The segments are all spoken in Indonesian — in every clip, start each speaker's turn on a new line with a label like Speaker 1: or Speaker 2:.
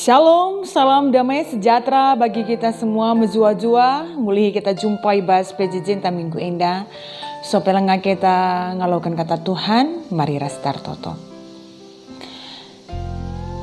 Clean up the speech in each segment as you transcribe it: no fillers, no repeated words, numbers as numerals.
Speaker 1: Shalom, salam damai sejahtera bagi kita semua mezua-zua. Mulih kita jumpai bas PJJ ta minggu indah. Sopelanga kita ngalokan kata Tuhan, mari rastar toto.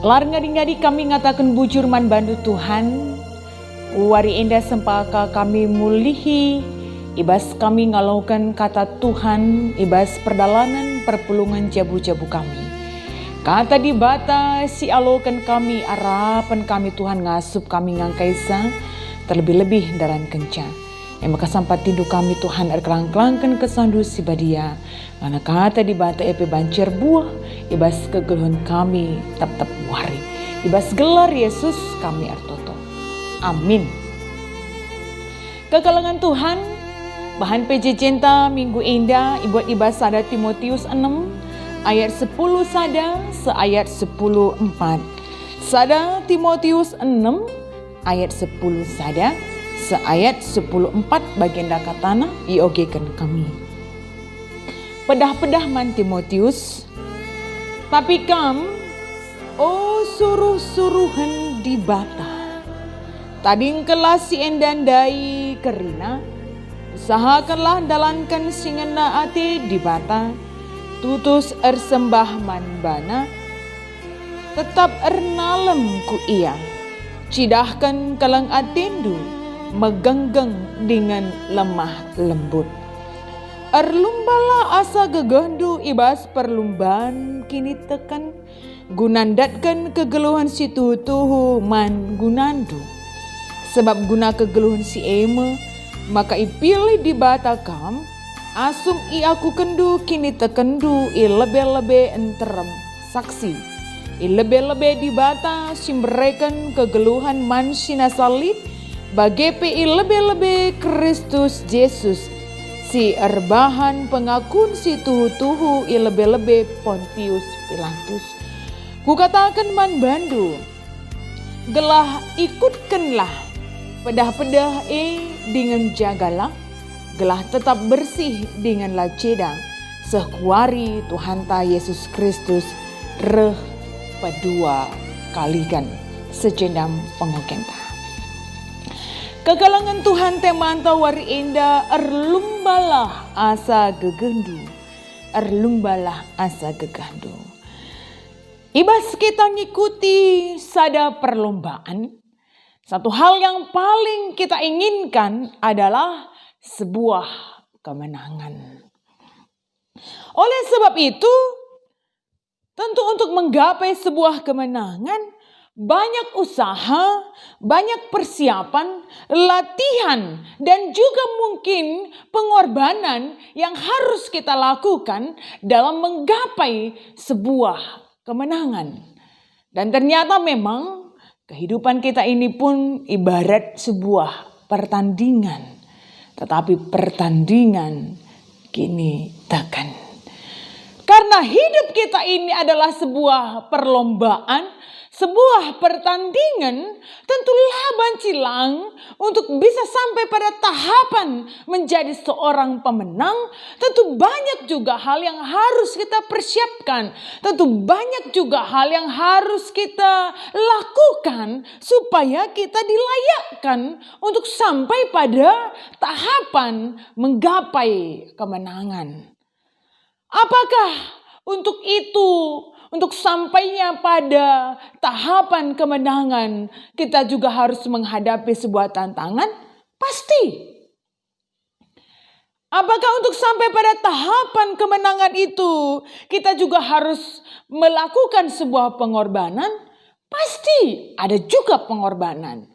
Speaker 1: Lar ngadi-ngadi kami ngatakan bujur man bandu Tuhan. Wari indah sempaka kami mulihi. Ibas kami ngalokan kata Tuhan, ibas perdalanan perpulungan jabu-jabu kami. Kata di bata si alokan kami, harapan kami Tuhan ngasup kami ngangkaisa, terlebih-lebih daran kenca. Yang maka sampai tindu kami Tuhan erkelang-kelangkan kesandu si badia. Karena kata di bata epe bancer buah, ibas kegeluhan kami tap-tap wari. Ibas gelar Yesus kami artoto. Amin. Kekalangan Tuhan, bahan PJJ minggu indah, ibuat ibas sada Timotius 6. Ayat 10 sada, seayat 10:4. Sada Timotius 6, ayat 10 sada, seayat 10:4 bagian dakatana iogekan kami. Pedah-pedah man Timotius, tapi kam, oh suruh-suruhan di bata. Tading kelas si endandai kerina, usahakanlah dalankan singena ate di bata. Tutus ersembah manbana, tetap ernalem ku ia. Cidahkan kalang atendu, megenggeng dengan lemah lembut. Erlumbalah asa gegandu ibas perlumbaan kini tekan. Gunandatkan kegeluhan si tutuhu man gunandu. Sebab guna kegeluhan si eme, maka ipilih di batakam. Asum i aku kendu kini tekendu i lebe-lebe enterem saksi. I lebe-lebe di bata simbrekan kegeluhan man sinasalib bagepe i lebe-lebe Kristus Yesus. Si erbahan pengakun si tuhu-tuhu i lebe-lebe Pontius Pilatus. Kukatakan man bandu, gelah ikutkanlah pedah-pedah dengan jagalah. Gelah tetap bersih dengan laceda sekuari Tuhan ta Yesus Kristus reh pedua kalikan secendam pengokenta. Kekalangan Tuhan temanta wari indah erlumbalah asa gegendu, erlumbalah asa gegandu. Ibas kita ngikuti sada perlombaan, satu hal yang paling kita inginkan adalah sebuah kemenangan. Oleh sebab itu, tentu untuk menggapai sebuah kemenangan, banyak usaha, banyak persiapan, latihan, dan juga mungkin pengorbanan yang harus kita lakukan dalam menggapai sebuah kemenangan. Dan ternyata memang kehidupan kita ini pun ibarat sebuah pertandingan. Tetapi pertandingan kini takkan. Karena hidup kita ini adalah sebuah perlombaan, sebuah pertandingan, tentulah bancilang untuk bisa sampai pada tahapan menjadi seorang pemenang. Tentu banyak juga hal yang harus kita persiapkan. Tentu banyak juga hal yang harus kita lakukan supaya kita dilayakkan untuk sampai pada tahapan menggapai kemenangan. Apakah untuk itu, untuk sampainya pada tahapan kemenangan, kita juga harus menghadapi sebuah tantangan? Pasti. Apakah untuk sampai pada tahapan kemenangan itu, kita juga harus melakukan sebuah pengorbanan? Pasti ada juga pengorbanan.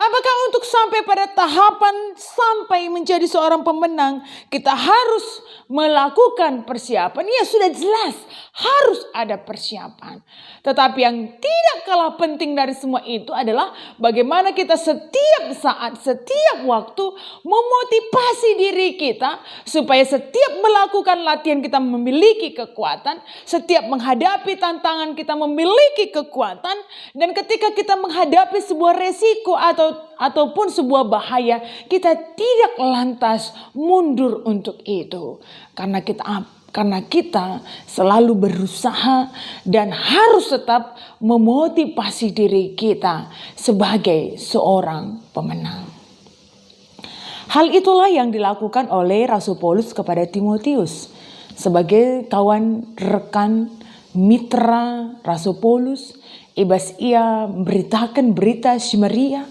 Speaker 1: Apakah untuk sampai pada tahapan sampai menjadi seorang pemenang, kita harus melakukan persiapan? Ya sudah jelas, harus ada persiapan. Tetapi yang tidak kalah penting dari semua itu adalah bagaimana kita setiap saat, setiap waktu memotivasi diri kita supaya setiap melakukan latihan kita memiliki kekuatan, setiap menghadapi tantangan kita memiliki kekuatan, dan ketika kita menghadapi sebuah resiko atau ataupun sebuah bahaya, kita tidak lantas mundur untuk itu. Karena kita selalu berusaha dan harus tetap memotivasi diri kita sebagai seorang pemenang. Hal itulah yang dilakukan oleh Rasul Paulus kepada Timotius. Sebagai kawan, rekan, mitra Rasul Paulus, ibas ia memberitakan berita Samaria.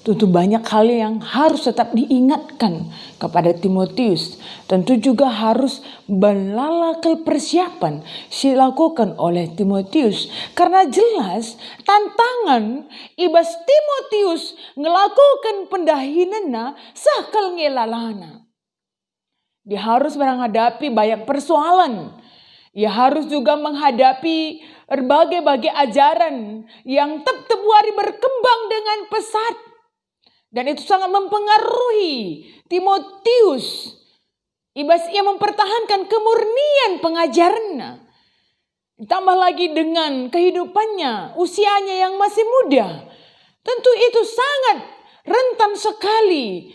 Speaker 1: Tentu banyak hal yang harus tetap diingatkan kepada Timotius. Tentu juga harus belalakal persiapan dilakukan oleh Timotius. Karena jelas tantangan ibas Timotius ngelakukan pendahinana sakal ngelalana. Dia harus menghadapi banyak persoalan. Ia harus juga menghadapi berbagai ajaran yang tetap berkembang dengan pesat. Dan itu sangat mempengaruhi Timotius. Ibas ia mempertahankan kemurnian pengajarannya. Ditambah lagi dengan kehidupannya, usianya yang masih muda. Tentu itu sangat rentan sekali.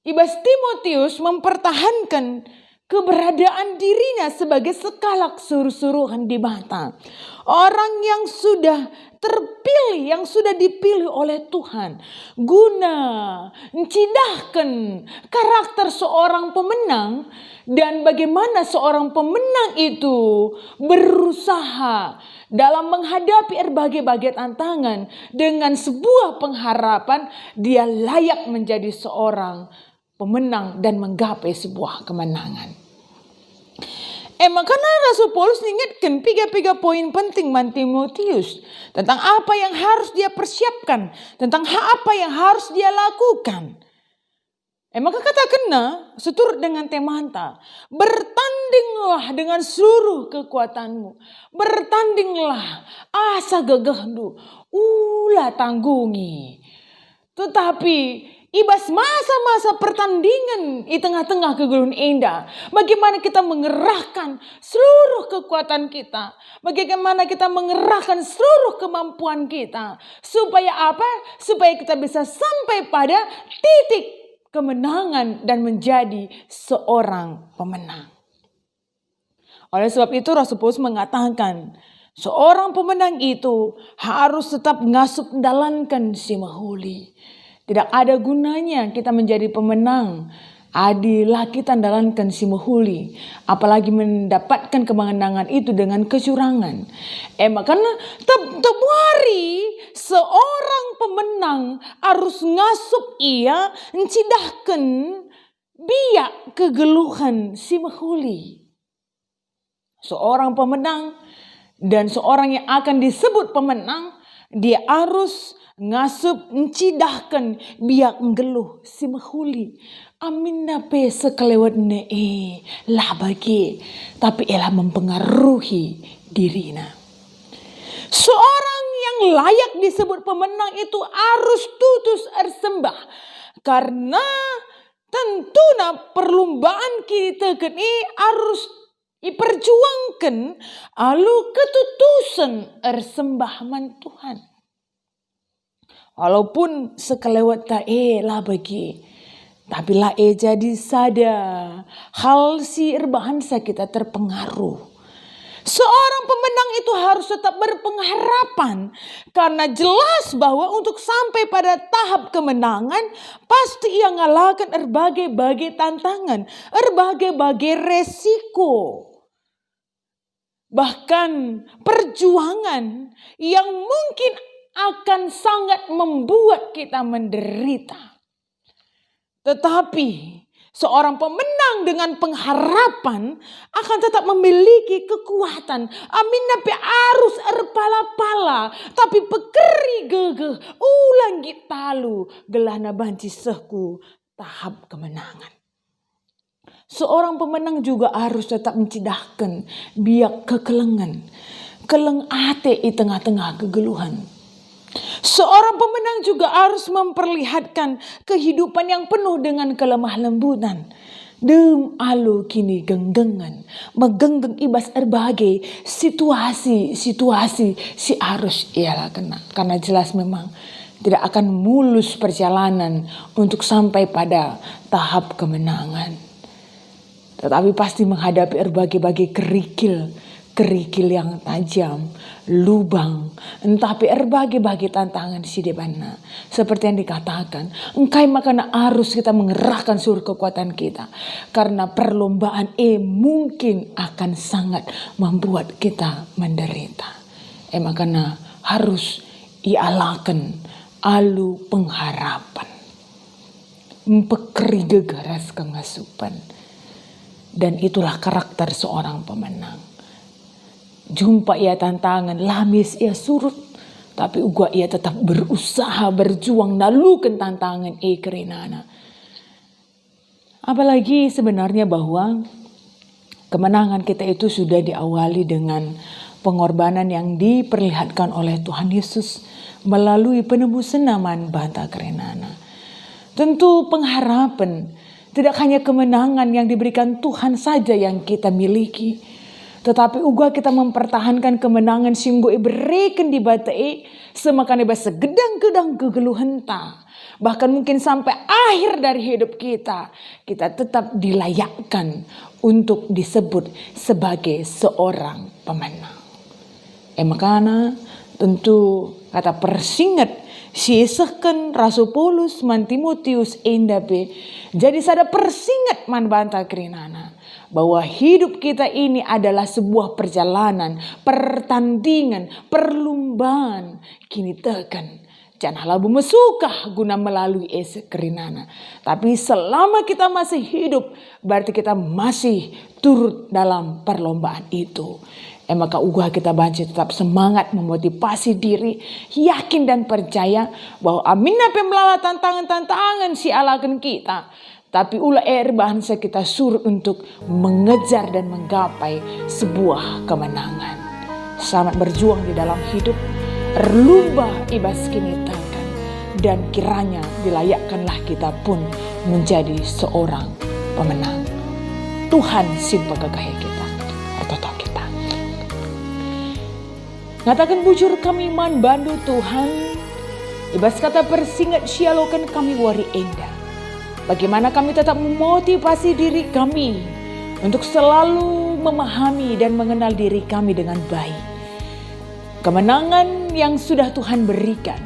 Speaker 1: Ibas Timotius mempertahankan keberadaan dirinya sebagai sekalak suruh-suruhan di mata. Orang yang sudah terpilih, yang sudah dipilih oleh Tuhan, guna mencidahkan karakter seorang pemenang dan bagaimana seorang pemenang itu berusaha dalam menghadapi berbagai tantangan dengan sebuah pengharapan dia layak menjadi seorang pemenang dan menggapai sebuah kemenangan. Makanya Rasul Paulus ingatkan 3 poin penting man Timotius tentang apa yang harus dia persiapkan, tentang apa yang harus dia lakukan. Maka katakanlah seturut dengan temanta, bertandinglah dengan seluruh kekuatanmu, bertandinglah asa gagahmu, ulah tanggungi. Tetapi ibas masa-masa pertandingan di tengah-tengah keguluhan indah. Bagaimana kita mengerahkan seluruh kekuatan kita. Bagaimana kita mengerahkan seluruh kemampuan kita. Supaya apa? Supaya kita bisa sampai pada titik kemenangan dan menjadi seorang pemenang. Oleh sebab itu Rasul Paulus mengatakan, seorang pemenang itu harus tetap ngasup mendalankan si mahuli. Tidak ada gunanya kita menjadi pemenang adilah kita dalankan si mahuli, apalagi mendapatkan kemenangan itu dengan kecurangan. Makanya tebuari seorang pemenang harus ngasup ia mencidahkan biak kegeluhan si mahuli. Seorang pemenang dan seorang yang akan disebut pemenang, dia harus ngasup mencidahkan biak ngeluh si mahuli. Amin nape sekelewat ne lah bagi, tapi elah mempengaruhi dirinya. Seorang yang layak disebut pemenang itu harus tutus ersembah, karena tentunya perlombaan kita kini harus diperjuangkan alu ketutusan ersembah man Tuhan. Walaupun sekelewat tak lah bagi, tapi lah jadi sada hal si erbahansa kita terpengaruh. Seorang pemenang itu harus tetap berpengharapan, karena jelas bahwa untuk sampai pada tahap kemenangan pasti ia ngalahkan berbagai tantangan, berbagai resiko. Bahkan perjuangan yang mungkin akan sangat membuat kita menderita. Tetapi seorang pemenang dengan pengharapan akan tetap memiliki kekuatan. Amin napi arus erpala-pala, tapi pekeri gegeh ulang gitalu gelana banci sehku tahap kemenangan. Seorang pemenang juga harus tetap mencidahkan biak kekelengan, keleng ate di tengah-tengah kegeluhan. Seorang pemenang juga harus memperlihatkan kehidupan yang penuh dengan kelemah lembutan. Dem alu kini genggengan, megenggeng ibas berbagai situasi si harus ialah kena. Karena jelas memang tidak akan mulus perjalanan untuk sampai pada tahap kemenangan. Tetapi pasti menghadapi berbagai kerikil yang tajam, lubang, entah berbagai tantangan si debana. Seperti yang dikatakan, engkai makana harus kita mengerahkan seluruh kekuatan kita. Karena perlombaan mungkin akan sangat membuat kita menderita. Makana harus ialakan alu pengharapan. Mempekeri gegaras kengasupan. Dan itulah karakter seorang pemenang. Jumpa ia tantangan, lamis ia surut. Tapi uga ia tetap berusaha, berjuang, nalukan tantangan kerenana. Apalagi sebenarnya bahwa kemenangan kita itu sudah diawali dengan pengorbanan yang diperlihatkan oleh Tuhan Yesus melalui penebusan naman banta kerenana. Tentu pengharapan tidak hanya kemenangan yang diberikan Tuhan saja yang kita miliki. Tetapi uga kita mempertahankan kemenangan singgo berikan di batai semakan iba segedang-gedang kegeluhenta. Bahkan mungkin sampai akhir dari hidup kita tetap dilayakkan untuk disebut sebagai seorang pemenang. Makanya tentu kata persingat siesahkan Rasul Paulus man Timotius endape. Jadi sada persingat man banta kerenana bahwa hidup kita ini adalah sebuah perjalanan, pertandingan, perlombaan. Kini tekan janganlah mesukah guna melalui kerenana. Tapi selama kita masih hidup berarti kita masih turut dalam perlombaan itu. Maka ugah kita banci tetap semangat, memotivasi diri, yakin dan percaya bahwa amin apa melala tantangan si alakan kita. Tapi ulah bahasa kita suruh untuk mengejar dan menggapai sebuah kemenangan. Selamat berjuang di dalam hidup, berlumba ibas kini tangan. Dan kiranya dilayakkanlah kita pun menjadi seorang pemenang. Tuhan simpa kekayaan kita, atau kita. Ngatakan bujur kami man bandu Tuhan. Ibas kata persingat sialokan kami wari endah. Bagaimana kami tetap memotivasi diri kami untuk selalu memahami dan mengenal diri kami dengan baik. Kemenangan yang sudah Tuhan berikan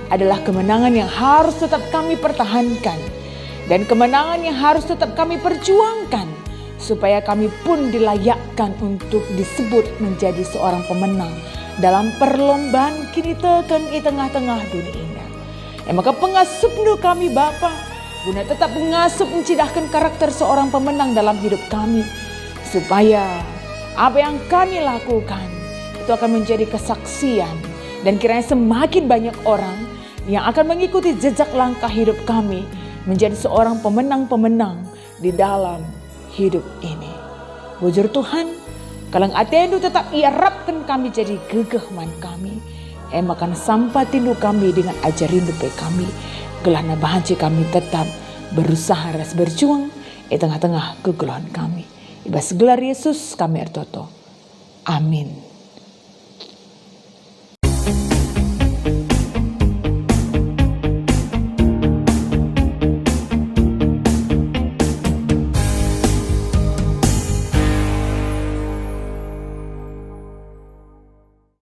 Speaker 1: adalah kemenangan yang harus tetap kami pertahankan. Dan kemenangan yang harus tetap kami perjuangkan. Supaya kami pun dilayakkan untuk disebut menjadi seorang pemenang dalam perlombaan kini tekan di tengah-tengah dunia ini. Maka pengasup kami Bapa, guna tetap mengasup mencidahkan karakter seorang pemenang dalam hidup kami. Supaya apa yang kami lakukan itu akan menjadi kesaksian. Dan kiranya semakin banyak orang yang akan mengikuti jejak langkah hidup kami menjadi seorang pemenang-pemenang di dalam hidup ini. Bujur Tuhan, kalang atendu tetap iarapkan kami jadi gegeh man kami. Makan sampah tindu kami dengan ajarin dupe kami. Gelana bahanci kami tetap berusaha ras berjuang di tengah-tengah kegeluhan kami. Ibas gelar Yesus kami ertoto. Amin.